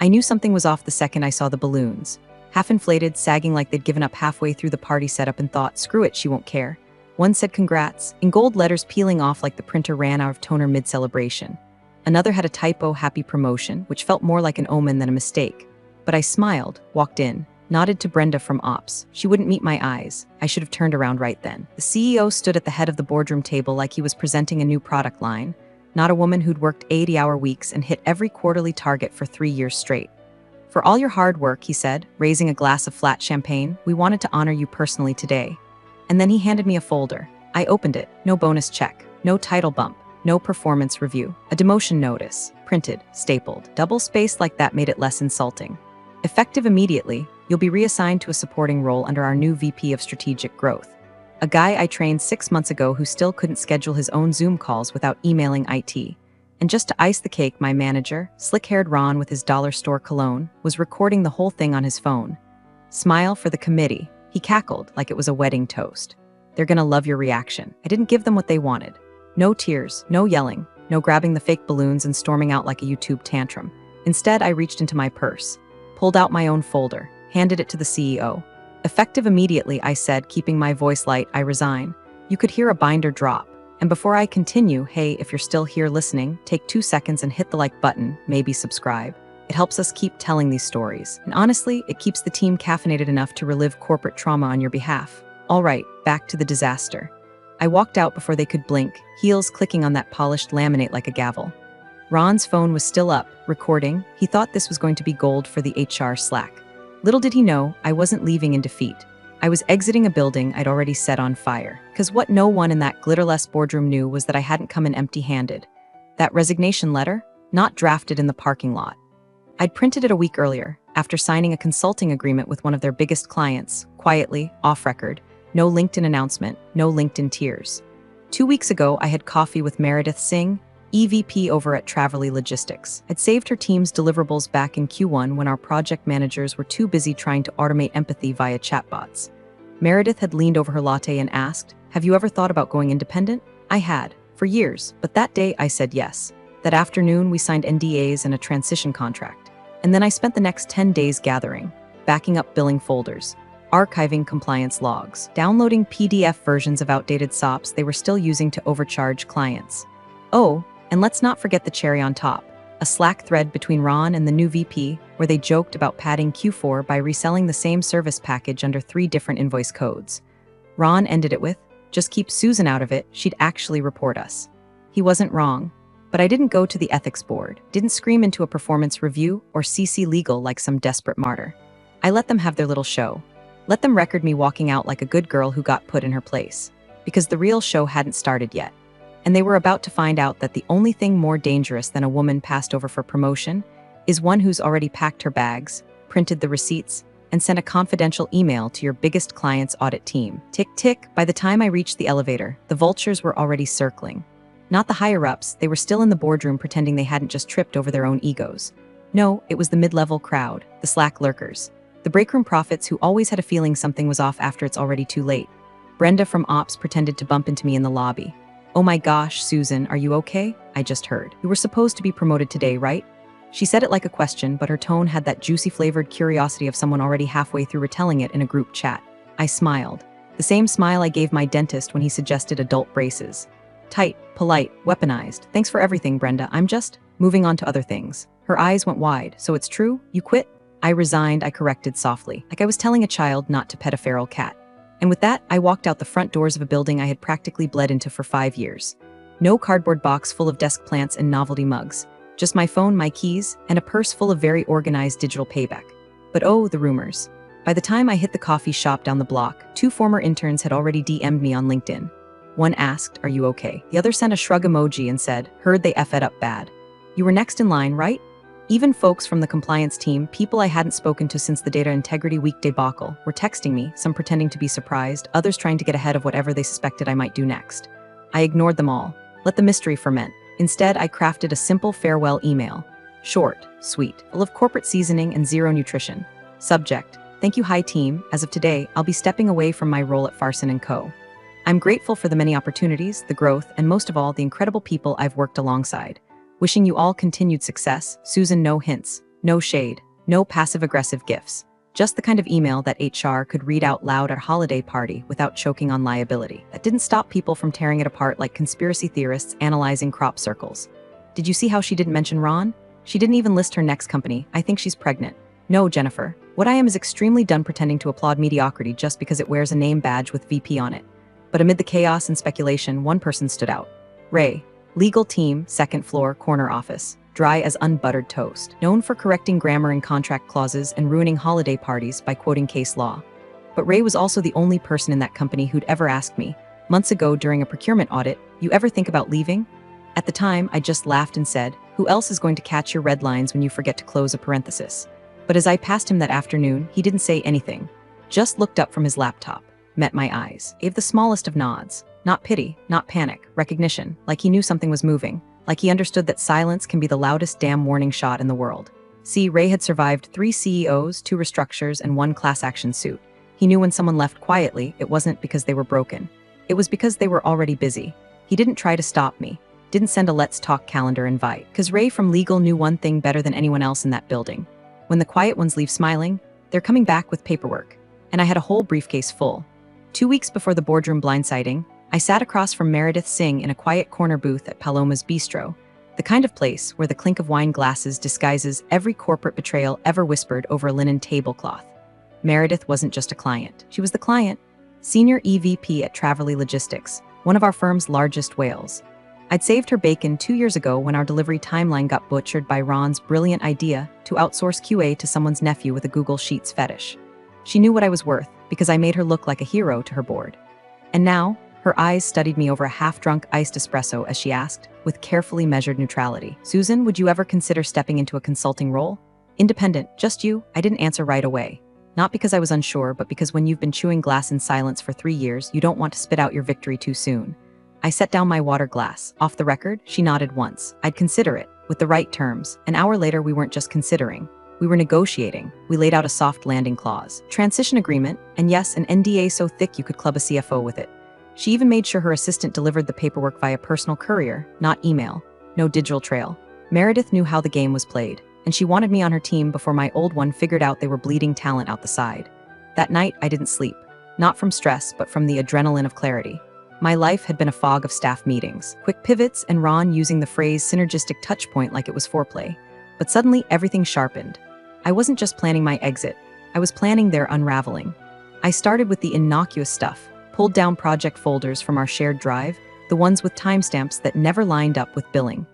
I knew something was off the second I saw the balloons. Half inflated, sagging like they'd given up halfway through the party setup and thought, screw it, she won't care. One said congrats, in gold letters peeling off like the printer ran out of toner mid-celebration. Another had a typo, happy promotion, which felt more like an omen than a mistake. But I smiled, walked in, nodded to Brenda from Ops. She wouldn't meet my eyes. I should have turned around right then. The CEO stood at the head of the boardroom table like he was presenting a new product line, not a woman who'd worked 80-hour weeks and hit every quarterly target for 3 years straight. For all your hard work, he said, raising a glass of flat champagne, we wanted to honor you personally today. And then he handed me a folder. I opened it. No bonus check, no title bump, no performance review. A demotion notice, printed, stapled, double-spaced like that made it less insulting. Effective immediately, you'll be reassigned to a supporting role under our new VP of Strategic Growth. A guy I trained 6 months ago who still couldn't schedule his own Zoom calls without emailing IT. And just to ice the cake, my manager, slick-haired Ron with his dollar store cologne, was recording the whole thing on his phone. Smile for the committee. He cackled like it was a wedding toast. They're gonna love your reaction. I didn't give them what they wanted. No tears, no yelling, no grabbing the fake balloons and storming out like a YouTube tantrum. Instead, I reached into my purse, pulled out my own folder, handed it to the CEO. Effective immediately, I said, keeping my voice light, I resign. You could hear a binder drop. And before I continue, hey, if you're still here listening, take 2 seconds and hit the like button, maybe subscribe. It helps us keep telling these stories. And honestly, it keeps the team caffeinated enough to relive corporate trauma on your behalf. All right, back to the disaster. I walked out before they could blink, heels clicking on that polished laminate like a gavel. Ron's phone was still up, recording. He thought this was going to be gold for the HR Slack. Little did he know, I wasn't leaving in defeat. I was exiting a building I'd already set on fire. Because what no one in that glitterless boardroom knew was that I hadn't come in empty-handed. That resignation letter? Not drafted in the parking lot. I'd printed it a week earlier, after signing a consulting agreement with one of their biggest clients, quietly, off-record. No LinkedIn announcement, no LinkedIn tears. 2 weeks ago, I had coffee with Meredith Singh, EVP over at Travelly Logistics. I'd saved her team's deliverables back in Q1 when our project managers were too busy trying to automate empathy via chatbots. Meredith had leaned over her latte and asked, have you ever thought about going independent? I had, for years, but that day I said yes. That afternoon we signed NDAs and a transition contract. And then I spent the next 10 days gathering, backing up billing folders, archiving compliance logs, downloading PDF versions of outdated SOPs they were still using to overcharge clients. Oh, and let's not forget the cherry on top, a Slack thread between Ron and the new VP where they joked about padding Q4 by reselling the same service package under 3 different invoice codes. Ron ended it with, just keep Susan out of it, she'd actually report us. He wasn't wrong, but I didn't go to the ethics board, didn't scream into a performance review or CC legal like some desperate martyr. I let them have their little show. Let them record me walking out like a good girl who got put in her place. Because the real show hadn't started yet. And they were about to find out that the only thing more dangerous than a woman passed over for promotion is one who's already packed her bags, printed the receipts, and sent a confidential email to your biggest client's audit team. Tick, tick, by the time I reached the elevator, the vultures were already circling. Not the higher-ups, they were still in the boardroom pretending they hadn't just tripped over their own egos. No, it was the mid-level crowd, the Slack lurkers. The breakroom prophets who always had a feeling something was off after it's already too late. Brenda from Ops pretended to bump into me in the lobby. Oh my gosh, Susan, are you okay? I just heard. You were supposed to be promoted today, right? She said it like a question, but her tone had that juicy flavored curiosity of someone already halfway through retelling it in a group chat. I smiled. The same smile I gave my dentist when he suggested adult braces. Tight, polite, weaponized. Thanks for everything, Brenda. I'm just moving on to other things. Her eyes went wide. So it's true? You quit? I resigned, I corrected softly, like I was telling a child not to pet a feral cat. And with that, I walked out the front doors of a building I had practically bled into for 5 years. No cardboard box full of desk plants and novelty mugs. Just my phone, my keys, and a purse full of very organized digital payback. But oh, the rumors. By the time I hit the coffee shop down the block, 2 former interns had already DM'd me on LinkedIn. One asked, are you okay? The other sent a shrug emoji and said, heard they F'd up bad. You were next in line, right? Even folks from the compliance team, people I hadn't spoken to since the Data Integrity Week debacle, were texting me, some pretending to be surprised, others trying to get ahead of whatever they suspected I might do next. I ignored them all. Let the mystery ferment. Instead, I crafted a simple farewell email. Short, sweet, full of corporate seasoning and zero nutrition. Subject, thank you, hi team. As of today, I'll be stepping away from my role at Farson & Co. I'm grateful for the many opportunities, the growth, and most of all, the incredible people I've worked alongside. Wishing you all continued success, Susan, no hints. No shade, no passive-aggressive gifs. Just the kind of email that HR could read out loud at a holiday party without choking on liability. That didn't stop people from tearing it apart like conspiracy theorists analyzing crop circles. Did you see how she didn't mention Ron? She didn't even list her next company. I think she's pregnant. No, Jennifer. What I am is extremely done pretending to applaud mediocrity just because it wears a name badge with VP on it. But amid the chaos and speculation, one person stood out. Ray. Legal team, second floor, corner office. Dry as unbuttered toast. Known for correcting grammar and contract clauses and ruining holiday parties by quoting case law. But Ray was also the only person in that company who'd ever asked me, months ago during a procurement audit, "You ever think about leaving?" At the time, I just laughed and said, "Who else is going to catch your red lines when you forget to close a parenthesis?" But as I passed him that afternoon, he didn't say anything. Just looked up from his laptop, met my eyes, gave the smallest of nods. Not pity, not panic, recognition, like he knew something was moving, like he understood that silence can be the loudest damn warning shot in the world. See, Ray had survived 3 CEOs, 2 restructures, and 1 class action suit. He knew when someone left quietly, it wasn't because they were broken. It was because they were already busy. He didn't try to stop me, didn't send a let's talk calendar invite, because Ray from legal knew one thing better than anyone else in that building. When the quiet ones leave smiling, they're coming back with paperwork. And I had a whole briefcase full. 2 weeks before the boardroom blindsiding, I sat across from Meredith Singh in a quiet corner booth at Paloma's Bistro, the kind of place where the clink of wine glasses disguises every corporate betrayal ever whispered over a linen tablecloth. Meredith wasn't just a client. She was the client. Senior EVP at Traverly Logistics, one of our firm's largest whales. I'd saved her bacon 2 years ago when our delivery timeline got butchered by Ron's brilliant idea to outsource QA to someone's nephew with a Google Sheets fetish. She knew what I was worth because I made her look like a hero to her board. And now, her eyes studied me over a half-drunk iced espresso as she asked, with carefully measured neutrality, "Susan, would you ever consider stepping into a consulting role? Independent, just you?" I didn't answer right away. Not because I was unsure, but because when you've been chewing glass in silence for 3 years, you don't want to spit out your victory too soon. I set down my water glass. Off the record, she nodded once. I'd consider it, with the right terms. An hour later, we weren't just considering. We were negotiating. We laid out a soft landing clause, transition agreement, and yes, an NDA so thick you could club a CFO with it. She even made sure her assistant delivered the paperwork via personal courier, not email. No digital trail. Meredith knew how the game was played, and she wanted me on her team before my old one figured out they were bleeding talent out the side. That night, I didn't sleep. Not from stress, but from the adrenaline of clarity. My life had been a fog of staff meetings, quick pivots, and Ron using the phrase synergistic touchpoint like it was foreplay. But suddenly, everything sharpened. I wasn't just planning my exit. I was planning their unraveling. I started with the innocuous stuff. Pulled down project folders from our shared drive, the ones with timestamps that never lined up with billing.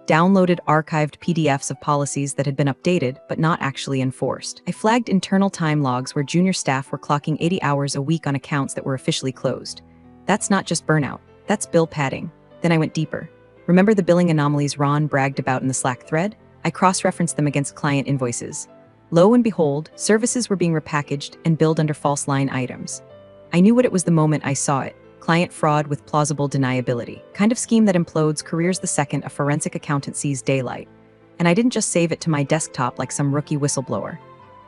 Downloaded archived PDFs of policies that had been updated but not actually enforced. I flagged internal time logs where junior staff were clocking 80 hours a week on accounts that were officially closed. That's not just burnout, that's bill padding. Then I went deeper. Remember the billing anomalies Ron bragged about in the Slack thread? I cross-referenced them against client invoices. Lo and behold, services were being repackaged and billed under false line items. I knew what it was the moment I saw it. Client fraud with plausible deniability. Kind of scheme that implodes careers the second a forensic accountant sees daylight. And I didn't just save it to my desktop like some rookie whistleblower.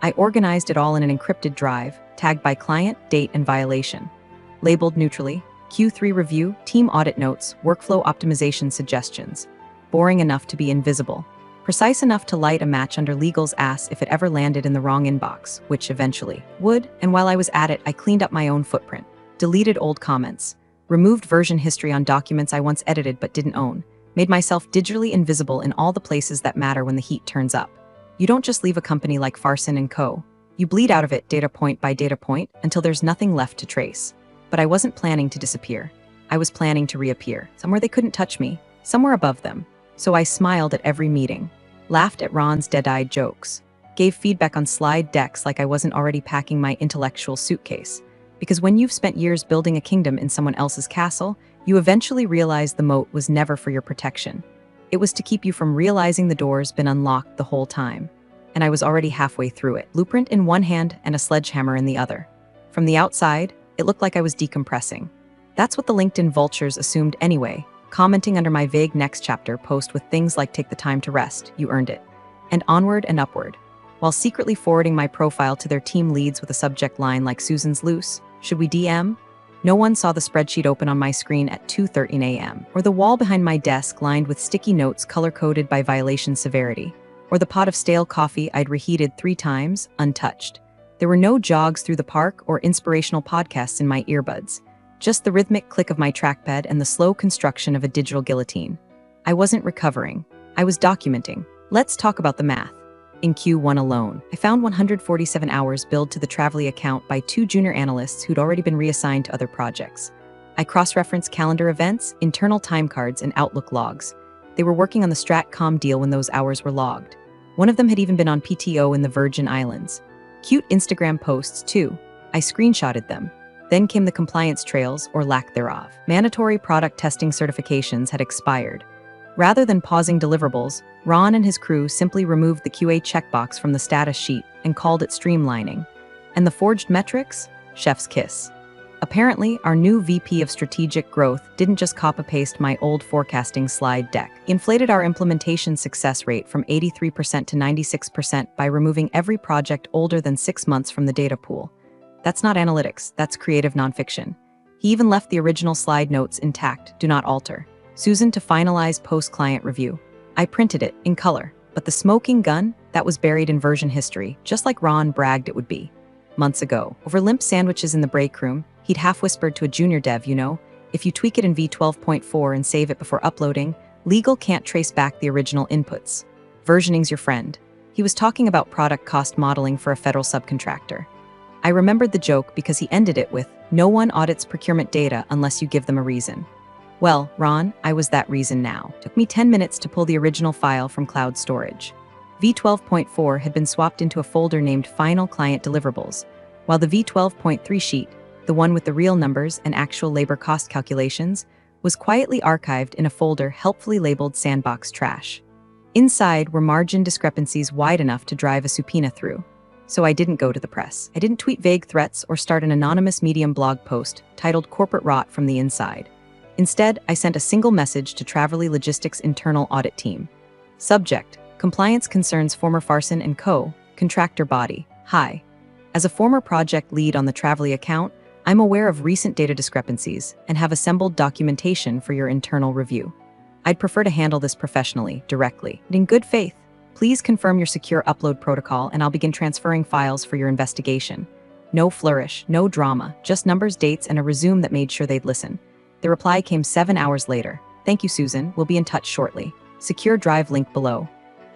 I organized it all in an encrypted drive, tagged by client, date, and violation. Labeled neutrally, Q3 review, team audit notes, workflow optimization suggestions. Boring enough to be invisible. Precise enough to light a match under legal's ass if it ever landed in the wrong inbox, which eventually would, and while I was at it, I cleaned up my own footprint. Deleted old comments. Removed version history on documents I once edited but didn't own. Made myself digitally invisible in all the places that matter when the heat turns up. You don't just leave a company like Farson & Co. You bleed out of it data point by data point until there's nothing left to trace. But I wasn't planning to disappear. I was planning to reappear, somewhere they couldn't touch me, somewhere above them. So I smiled at every meeting, laughed at Ron's dead-eyed jokes, gave feedback on slide decks like I wasn't already packing my intellectual suitcase. Because when you've spent years building a kingdom in someone else's castle, you eventually realize the moat was never for your protection. It was to keep you from realizing the door's been unlocked the whole time. And I was already halfway through it, blueprint in one hand and a sledgehammer in the other. From the outside, it looked like I was decompressing. That's what the LinkedIn vultures assumed anyway, commenting under my vague next chapter post with things like "take the time to rest, you earned it," and onward and upward, while secretly forwarding my profile to their team leads with a subject line like "Susan's loose, should we DM?" No one saw the spreadsheet open on my screen at 2:13 a.m., or the wall behind my desk lined with sticky notes color-coded by violation severity. Or the pot of stale coffee I'd reheated 3 times, untouched. There were no jogs through the park or inspirational podcasts in my earbuds, just the rhythmic click of my trackpad and the slow construction of a digital guillotine. I wasn't recovering. I was documenting. Let's talk about the math. In Q1 alone, I found 147 hours billed to the Travelly account by 2 junior analysts who'd already been reassigned to other projects. I cross-referenced calendar events, internal time cards, and Outlook logs. They were working on the Stratcom deal when those hours were logged. One of them had even been on PTO in the Virgin Islands. Cute Instagram posts, too. I screenshotted them. Then came the compliance trails, or lack thereof. Mandatory product testing certifications had expired. Rather than pausing deliverables, Ron and his crew simply removed the QA checkbox from the status sheet and called it streamlining. And the forged metrics? Chef's kiss. Apparently, our new VP of Strategic Growth didn't just copy-paste my old forecasting slide deck. He inflated our implementation success rate from 83% to 96% by removing every project older than 6 months from the data pool. That's not analytics, that's creative nonfiction. He even left the original slide notes intact, do not alter. Susan to finalize post-client review. I printed it, in color, but the smoking gun, that was buried in version history, just like Ron bragged it would be. Months ago, over limp sandwiches in the break room, he'd half-whispered to a junior dev, if you tweak it in V12.4 and save it before uploading, legal can't trace back the original inputs. Versioning's your friend. He was talking about product cost modeling for a federal subcontractor. I remembered the joke because he ended it with, no one audits procurement data unless you give them a reason. Well, Ron, I was that reason now. Took me 10 minutes to pull the original file from cloud storage. V12.4 had been swapped into a folder named Final Client Deliverables, while the V12.3 sheet, the one with the real numbers and actual labor cost calculations, was quietly archived in a folder helpfully labeled Sandbox Trash. Inside were margin discrepancies wide enough to drive a subpoena through. So I didn't go to the press. I didn't tweet vague threats or start an anonymous Medium blog post titled Corporate Rot from the Inside. Instead, I sent a single message to Travelly Logistics' internal audit team. Subject: Compliance concerns former Farson & Co., contractor body. Hi. As a former project lead on the Travelly account, I'm aware of recent data discrepancies and have assembled documentation for your internal review. I'd prefer to handle this professionally, directly, and in good faith. Please confirm your secure upload protocol and I'll begin transferring files for your investigation. No flourish, no drama, just numbers, dates, and a resume that made sure they'd listen. The reply came 7 hours later. Thank you, Susan. We'll be in touch shortly. Secure drive link below.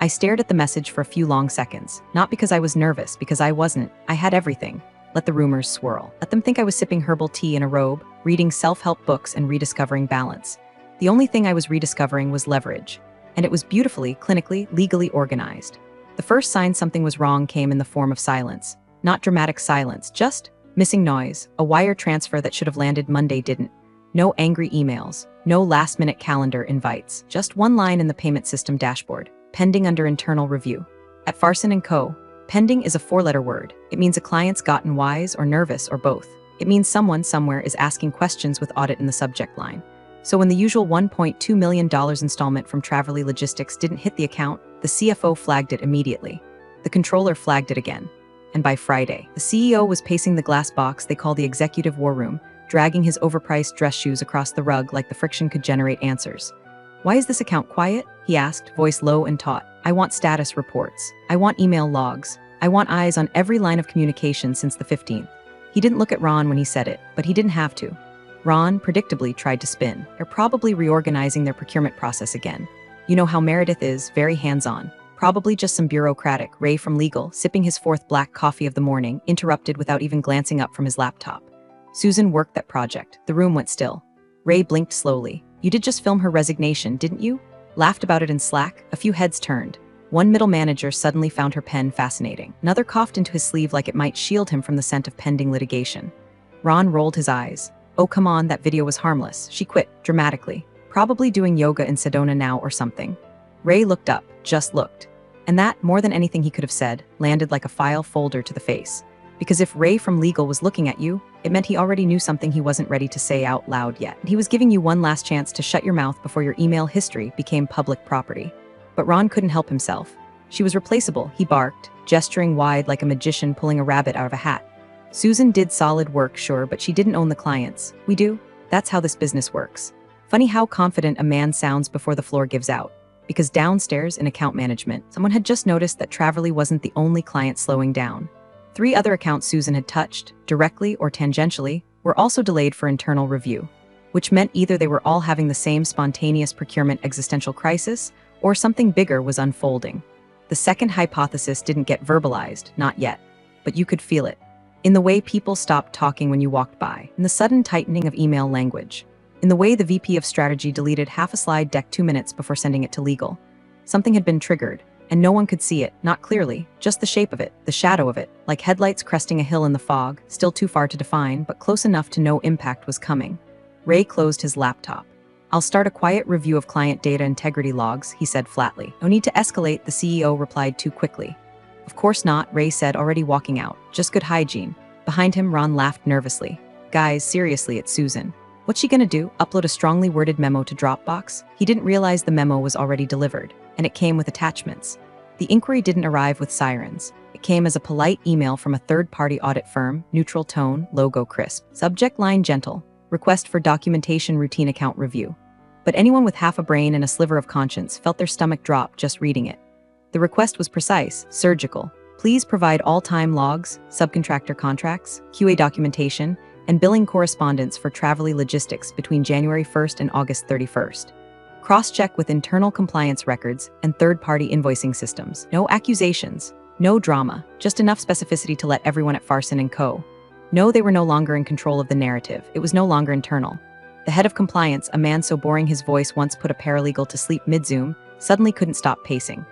I stared at the message for a few long seconds, not because I was nervous, because I wasn't. I had everything. Let the rumors swirl. Let them think I was sipping herbal tea in a robe, reading self-help books and rediscovering balance. The only thing I was rediscovering was leverage. And it was beautifully, clinically, legally organized. The first sign something was wrong came in the form of silence. Not dramatic silence, just missing noise. A wire transfer that should have landed Monday didn't. No angry emails, no last-minute calendar invites, just one line in the payment system dashboard, pending under internal review. At Farson & Co., pending is a 4-letter word. It means a client's gotten wise or nervous or both. It means someone somewhere is asking questions with audit in the subject line. So when the usual $1.2 million installment from Travelly Logistics didn't hit the account, the CFO flagged it immediately. The controller flagged it again. And by Friday, the CEO was pacing the glass box they call the executive war room, dragging his overpriced dress shoes across the rug like the friction could generate answers. Why is this account quiet? He asked, voice low and taut. I want status reports. I want email logs. I want eyes on every line of communication since the 15th. He didn't look at Ron when he said it, but he didn't have to. Ron, predictably, tried to spin. They're probably reorganizing their procurement process again. You know how Meredith is, very hands-on. Probably just some bureaucratic. Ray from legal, sipping his 4th black coffee of the morning, interrupted without even glancing up from his laptop. Susan worked that project. The room went still. Ray blinked slowly. You did just film her resignation, didn't you? Laughed about it in Slack. A few heads turned. One middle manager suddenly found her pen fascinating. Another coughed into his sleeve like it might shield him from the scent of pending litigation. Ron rolled his eyes. Oh, come on, that video was harmless. She quit, dramatically. Probably doing yoga in Sedona now or something. Ray looked up, just looked. And that, more than anything he could have said, landed like a file folder to the face. Because if Ray from legal was looking at you, it meant he already knew something he wasn't ready to say out loud yet. He was giving you one last chance to shut your mouth before your email history became public property. But Ron couldn't help himself. She was replaceable, he barked, gesturing wide like a magician pulling a rabbit out of a hat. Susan did solid work, sure, but she didn't own the clients. We do. That's how this business works. Funny how confident a man sounds before the floor gives out. because downstairs in account management, someone had just noticed that Traverly wasn't the only client slowing down. 3 other accounts Susan had touched, directly or tangentially, were also delayed for internal review, which meant either they were all having the same spontaneous procurement existential crisis, or something bigger was unfolding. The second hypothesis didn't get verbalized, not yet, but you could feel it. In the way people stopped talking when you walked by, in the sudden tightening of email language, in the way the VP of Strategy deleted half a slide deck 2 minutes before sending it to legal. Something had been triggered, and no one could see it, not clearly, just the shape of it, the shadow of it, like headlights cresting a hill in the fog, still too far to define, but close enough to know impact was coming. Ray closed his laptop. "I'll start a quiet review of client data integrity logs," he said flatly. "No need to escalate," the CEO replied too quickly. "Of course not," Ray said, already walking out. "Just good hygiene." Behind him, Ron laughed nervously. "Guys, seriously, it's Susan. What's she gonna do? Upload a strongly worded memo to Dropbox?" He didn't realize the memo was already delivered, and it came with attachments. The inquiry didn't arrive with sirens. It came as a polite email from a third-party audit firm, neutral tone, logo crisp. Subject line gentle, request for documentation routine account review. But anyone with half a brain and a sliver of conscience felt their stomach drop just reading it. The request was precise, surgical. Please provide all-time logs, subcontractor contracts, QA documentation, and billing correspondence for Traverly Logistics between January 1st and August 31st. Cross-check with internal compliance records and third-party invoicing systems. No accusations, no drama, just enough specificity to let everyone at Farson & Co. know they were no longer in control of the narrative. It was no longer internal. The head of compliance, a man so boring his voice once put a paralegal to sleep mid-Zoom, suddenly couldn't stop pacing.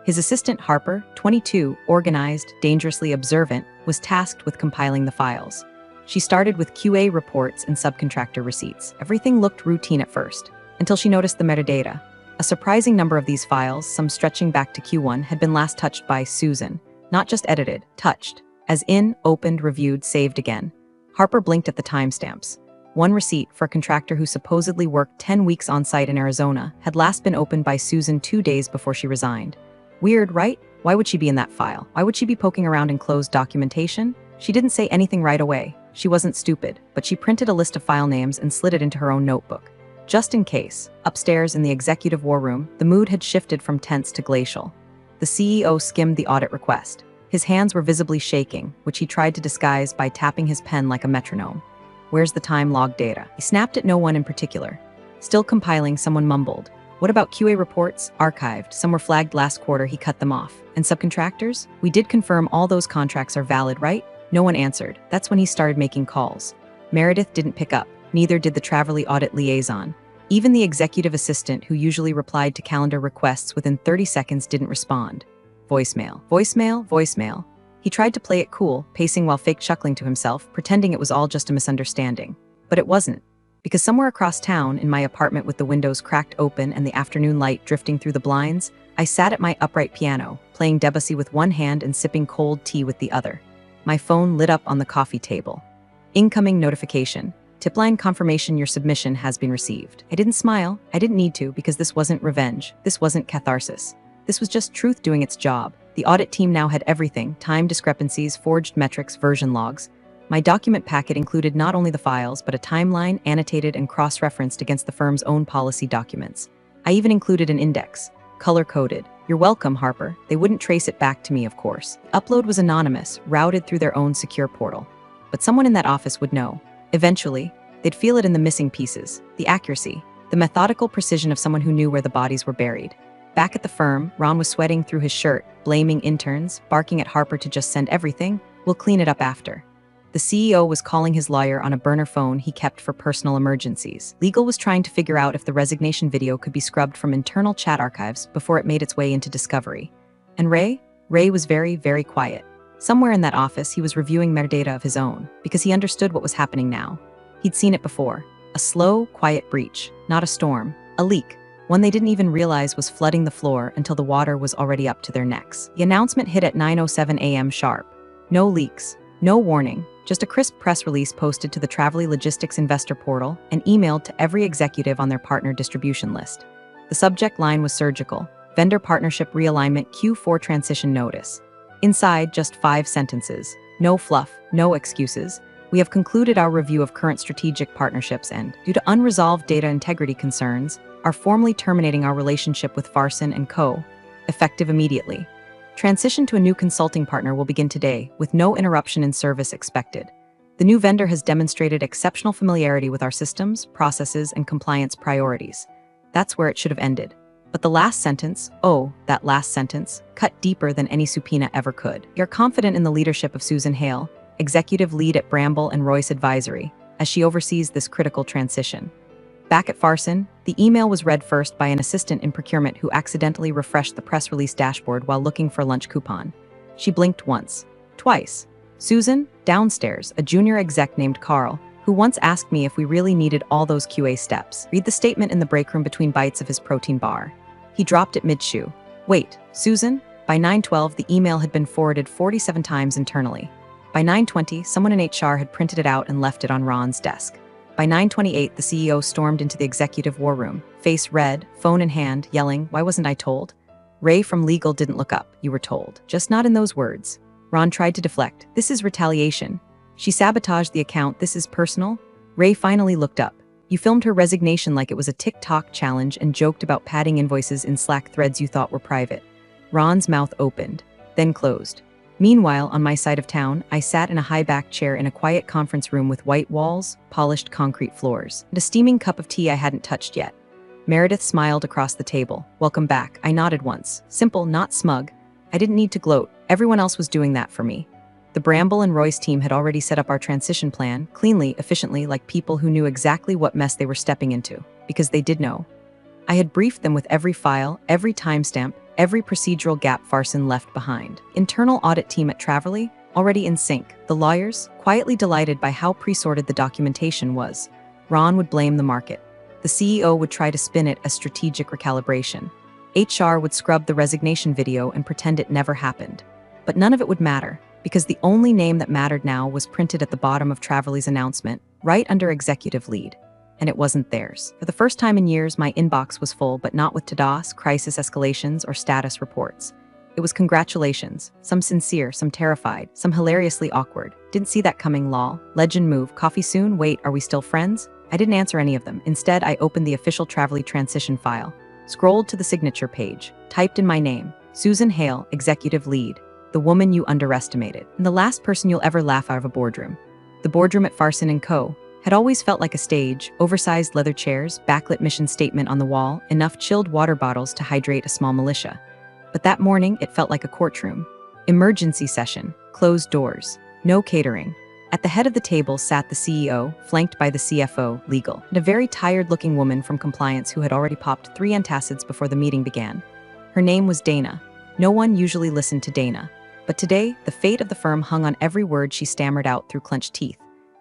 His assistant Harper, 22, organized, dangerously observant, was tasked with compiling the files. She started with QA reports and subcontractor receipts. Everything looked routine at first, until she noticed the metadata. A surprising number of these files, some stretching back to Q1, had been last touched by Susan. Not just edited, touched. As in, opened, reviewed, saved again. Harper blinked at the timestamps. One receipt for a contractor who supposedly worked 10 weeks on site in Arizona had last been opened by Susan 2 days before she resigned. Weird, right? Why would she be in that file? Why would she be poking around in closed documentation? She didn't say anything right away. She wasn't stupid, but she printed a list of file names and slid it into her own notebook. Just in case, upstairs in the executive war room, the mood had shifted from tense to glacial. The CEO skimmed the audit request. His hands were visibly shaking, which he tried to disguise by tapping his pen like a metronome. "Where's the time log data?" He snapped at no one in particular. Still compiling, someone mumbled. "What about QA reports? Archived. Some were flagged last quarter, he cut them off. And subcontractors? We did confirm all those contracts are valid, right?" No one answered. That's when he started making calls. Meredith didn't pick up. Neither did the Traverly audit liaison. Even the executive assistant, who usually replied to calendar requests within 30 seconds, didn't respond. Voicemail, voicemail, voicemail. He tried to play it cool, pacing while fake chuckling to himself, pretending it was all just a misunderstanding. But it wasn't. Because somewhere across town, in my apartment with the windows cracked open and the afternoon light drifting through the blinds, I sat at my upright piano, playing Debussy with one hand and sipping cold tea with the other. My phone lit up on the coffee table. Incoming notification. Tipline confirmation your submission has been received. I didn't smile. I didn't need to, because this wasn't revenge. This wasn't catharsis. This was just truth doing its job. The audit team now had everything: time discrepancies, forged metrics, version logs. My document packet included not only the files, but a timeline, annotated and cross-referenced against the firm's own policy documents. I even included an index, color-coded. "You're welcome, Harper." They wouldn't trace it back to me, of course. The upload was anonymous, routed through their own secure portal. But someone in that office would know. Eventually, they'd feel it in the missing pieces, the accuracy, the methodical precision of someone who knew where the bodies were buried. Back at the firm, Ron was sweating through his shirt, blaming interns, barking at Harper to just send everything. "We'll clean it up after." The CEO was calling his lawyer on a burner phone he kept for personal emergencies. Legal was trying to figure out if the resignation video could be scrubbed from internal chat archives before it made its way into Discovery. And Ray? Ray was very, very quiet. Somewhere in that office, he was reviewing metadata of his own, because he understood what was happening now. He'd seen it before. A slow, quiet breach, not a storm, a leak. One they didn't even realize was flooding the floor until the water was already up to their necks. The announcement hit at 9:07 a.m. sharp. No leaks, no warning, just a crisp press release posted to the Traverly Logistics investor portal and emailed to every executive on their partner distribution list. The subject line was surgical: Vendor Partnership Realignment Q4 Transition Notice. Inside, just 5 sentences. No fluff, no excuses. "We have concluded our review of current strategic partnerships and, due to unresolved data integrity concerns, are formally terminating our relationship with Farson and Co., effective immediately. Transition to a new consulting partner will begin today, with no interruption in service expected. The new vendor has demonstrated exceptional familiarity with our systems, processes, and compliance priorities. That's where it should have ended. But the last sentence, that last sentence, cut deeper than any subpoena ever could. You're confident in the leadership of Susan Hale, executive lead at Bramble and Royce Advisory, as she oversees this critical transition. Back at Farson, the email was read first by an assistant in procurement who accidentally refreshed the press release dashboard while looking for a lunch coupon. She blinked once, twice. Susan, downstairs, a junior exec named Carl, who once asked me if we really needed all those QA steps. Read the statement in the break room between bites of his protein bar. He dropped it mid-chew. Wait, Susan? By 9:12, the email had been forwarded 47 times internally. By 9:20, someone in HR had printed it out and left it on Ron's desk. By 9:28, the CEO stormed into the executive war room, face red, phone in hand, yelling, "Why wasn't I told?" Ray from legal didn't look up, you were told. Just not in those words. Ron tried to deflect. This is retaliation. She sabotaged the account, this is personal. Ray finally looked up. You filmed her resignation like it was a TikTok challenge and joked about padding invoices in Slack threads you thought were private. Ron's mouth opened, then closed. Meanwhile, on my side of town, I sat in a high-backed chair in a quiet conference room with white walls, polished concrete floors, and a steaming cup of tea I hadn't touched yet. Meredith smiled across the table. Welcome back. I nodded once. Simple, not smug. I didn't need to gloat. Everyone else was doing that for me. The Bramble and Royce team had already set up our transition plan, cleanly, efficiently, like people who knew exactly what mess they were stepping into, because they did know. I had briefed them with every file, every timestamp, every procedural gap Farson left behind. Internal audit team at Traverly, already in sync. The lawyers, quietly delighted by how pre-sorted the documentation was. Ron would blame the market. The CEO would try to spin it as strategic recalibration. HR would scrub the resignation video and pretend it never happened. But none of it would matter, because the only name that mattered now was printed at the bottom of Traverly's announcement, right under executive lead. And it wasn't theirs. For the first time in years, my inbox was full, but not with TDOS, crisis escalations, or status reports. It was congratulations, some sincere, some terrified, some hilariously awkward. Didn't see that coming, lol. Legend move, coffee soon, wait, are we still friends? I didn't answer any of them. Instead, I opened the official Traverly transition file, scrolled to the signature page, typed in my name, Susan Hale, executive lead, the woman you underestimated, and the last person you'll ever laugh out of a boardroom. The boardroom at Farson and Co. had always felt like a stage, oversized leather chairs, backlit mission statement on the wall, enough chilled water bottles to hydrate a small militia. But that morning, it felt like a courtroom. Emergency session, closed doors, no catering. At the head of the table sat the CEO, flanked by the CFO, legal, and a very tired-looking woman from compliance who had already popped 3 antacids before the meeting began. Her name was Dana. No one usually listened to Dana. But today, the fate of the firm hung on every word she stammered out through clenched teeth.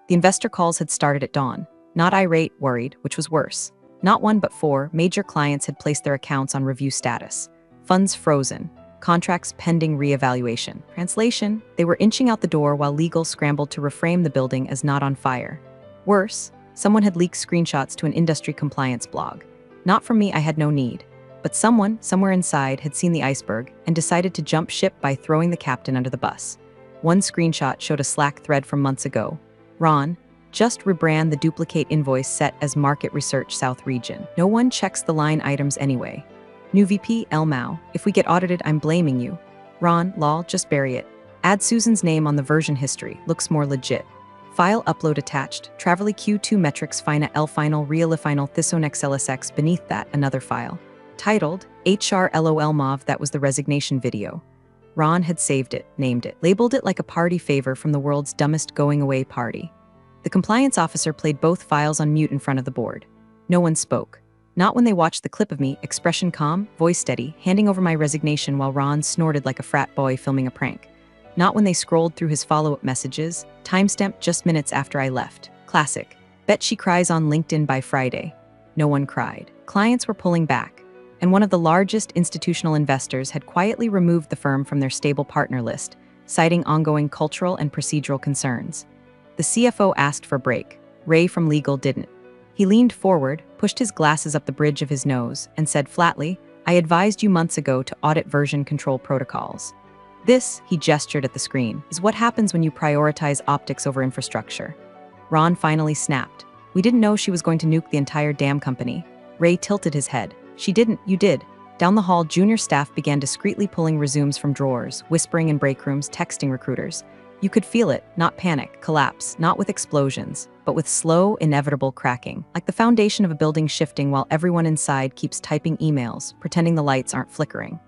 The investor calls had started at dawn. Not irate, worried, which was worse. Not 1 but 4 major clients had placed their accounts on review status. Funds frozen. Contracts pending reevaluation. Translation, they were inching out the door while legal scrambled to reframe the building as not on fire. Worse, someone had leaked screenshots to an industry compliance blog. Not from me, I had no need. But someone, somewhere inside, had seen the iceberg and decided to jump ship by throwing the captain under the bus. One screenshot showed a Slack thread from months ago. Ron, just rebrand the duplicate invoice set as Market Research South Region. No one checks the line items anyway. New VP, Elmau, if we get audited, I'm blaming you. Ron, lol, just bury it. Add Susan's name on the version history, looks more legit. File upload attached, Traverly Q2 metrics fina L final real final thison XLSX beneath that, another file. Titled, HR LOL MOV, that was the resignation video. Ron had saved it, named it, labeled it like a party favor from the world's dumbest going-away party. The compliance officer played both files on mute in front of the board. No one spoke. Not when they watched the clip of me, expression calm, voice steady, handing over my resignation while Ron snorted like a frat boy filming a prank. Not when they scrolled through his follow-up messages, timestamped just minutes after I left. Classic. Bet she cries on LinkedIn by Friday. No one cried. Clients were pulling back. And one of the largest institutional investors had quietly removed the firm from their stable partner list, citing ongoing cultural and procedural concerns. The CFO asked for a break. Ray from legal didn't. He leaned forward, pushed his glasses up the bridge of his nose, and said flatly, I advised you months ago to audit version control protocols. This, he gestured at the screen, is what happens when you prioritize optics over infrastructure. Ron finally snapped. We didn't know she was going to nuke the entire damn company. Ray tilted his head. She didn't, you did. Down the hall, junior staff began discreetly pulling resumes from drawers, whispering in break rooms, texting recruiters. You could feel it, not panic, collapse, not with explosions, but with slow, inevitable cracking, like the foundation of a building shifting while everyone inside keeps typing emails, pretending the lights aren't flickering.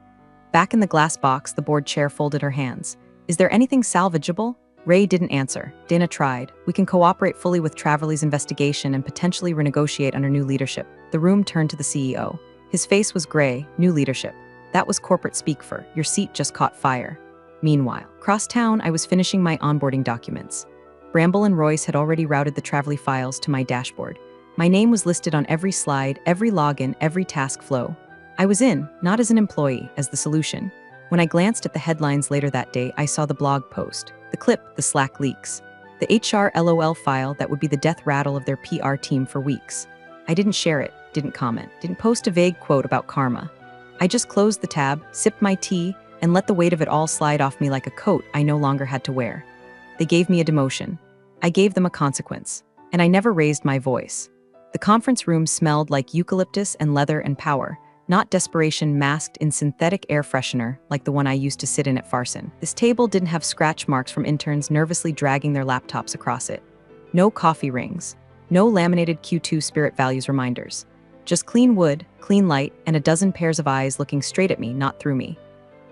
Back in the glass box, the board chair folded her hands. Is there anything salvageable? Ray didn't answer. Dana tried. We can cooperate fully with Traverly's investigation and potentially renegotiate under new leadership. The room turned to the CEO. His face was gray. New leadership. That was corporate speak for, your seat just caught fire. Meanwhile, across town, I was finishing my onboarding documents. Bramble and Royce had already routed the Traverly files to my dashboard. My name was listed on every slide, every login, every task flow. I was in, not as an employee, as the solution. When I glanced at the headlines later that day, I saw the blog post, the clip, the Slack leaks, the HR LOL file that would be the death rattle of their PR team for weeks. I didn't share it, didn't comment, didn't post a vague quote about karma. I just closed the tab, sipped my tea, and let the weight of it all slide off me like a coat I no longer had to wear. They gave me a demotion. I gave them a consequence, and I never raised my voice. The conference room smelled like eucalyptus and leather and power, not desperation masked in synthetic air freshener like the one I used to sit in at Farson. This table didn't have scratch marks from interns nervously dragging their laptops across it. No coffee rings. No laminated Q2 spirit values reminders. Just clean wood, clean light, and a dozen pairs of eyes looking straight at me, not through me.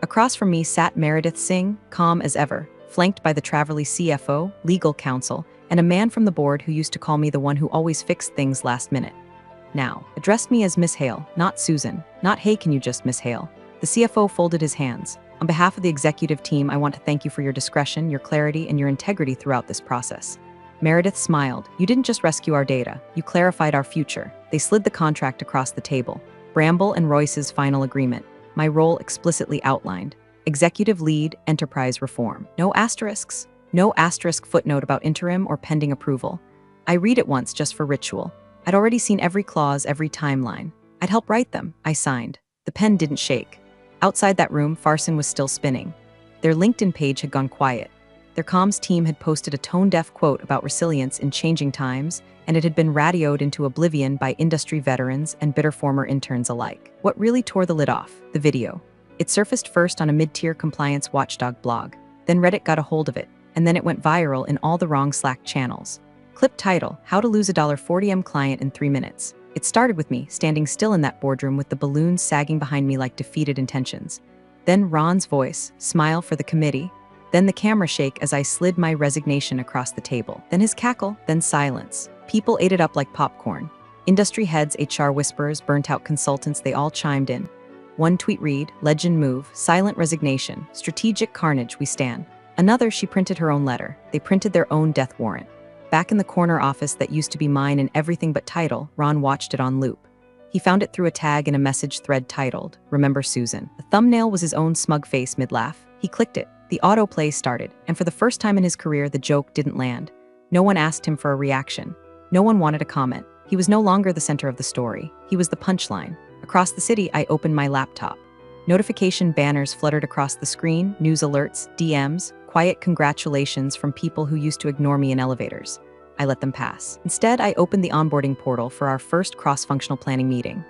Across from me sat Meredith Singh, calm as ever, flanked by the Traverly CFO, legal counsel, and a man from the board who used to call me the one who always fixed things last minute. Now, addressed me as Miss Hale, not Susan, not hey can you just Miss Hale. The CFO folded his hands. On behalf of the executive team, I want to thank you for your discretion, your clarity, and your integrity throughout this process. Meredith smiled. You didn't just rescue our data, you clarified our future. They slid the contract across the table. Bramble and Royce's final agreement. My role explicitly outlined. Executive lead, enterprise reform. No asterisks. No asterisk footnote about interim or pending approval. I read it once just for ritual. I'd already seen every clause, every timeline. I'd help write them. I signed. The pen didn't shake. Outside that room, Farson was still spinning. Their LinkedIn page had gone quiet. Their comms team had posted a tone-deaf quote about resilience in changing times, and it had been radioed into oblivion by industry veterans and bitter former interns alike. What really tore the lid off? The video. It surfaced first on a mid-tier compliance watchdog blog. Then Reddit got a hold of it, and then it went viral in all the wrong Slack channels. Clip title, How to Lose a $40M Client in 3 Minutes. It started with me standing still in that boardroom with the balloons sagging behind me like defeated intentions. Then Ron's voice, smile for the committee. Then the camera shake as I slid my resignation across the table. Then his cackle, then silence. People ate it up like popcorn. Industry heads, HR whisperers, burnt-out consultants, they all chimed in. One tweet read, legend move, silent resignation, strategic carnage, we stand. Another, she printed her own letter. They printed their own death warrant. Back in the corner office that used to be mine in everything but title, Ron watched it on loop. He found it through a tag in a message thread titled, Remember Susan. The thumbnail was his own smug face mid-laugh. He clicked it. The autoplay started, and for the first time in his career, the joke didn't land. No one asked him for a reaction. No one wanted a comment. He was no longer the center of the story. He was the punchline. Across the city, I opened my laptop. Notification banners fluttered across the screen, news alerts, DMs, quiet congratulations from people who used to ignore me in elevators. I let them pass. Instead, I opened the onboarding portal for our first cross-functional planning meeting.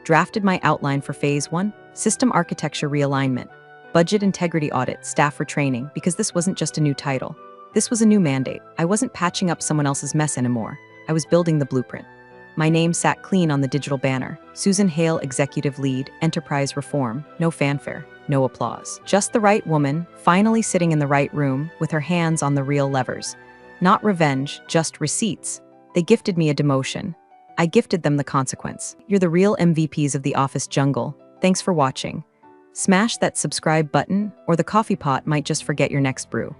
Drafted my outline for Phase 1, System Architecture Realignment, Budget Integrity Audit, Staff Retraining, because this wasn't just a new title. This was a new mandate. I wasn't patching up someone else's mess anymore. I was building the blueprint. My name sat clean on the digital banner. Susan Hale, Executive Lead, Enterprise Reform. No fanfare, no applause. Just the right woman, finally sitting in the right room, with her hands on the real levers. Not revenge, just receipts. They gifted me a demotion. I gifted them the consequence. You're the real MVPs of the office jungle. Thanks for watching. Smash that subscribe button, or the coffee pot might just forget your next brew.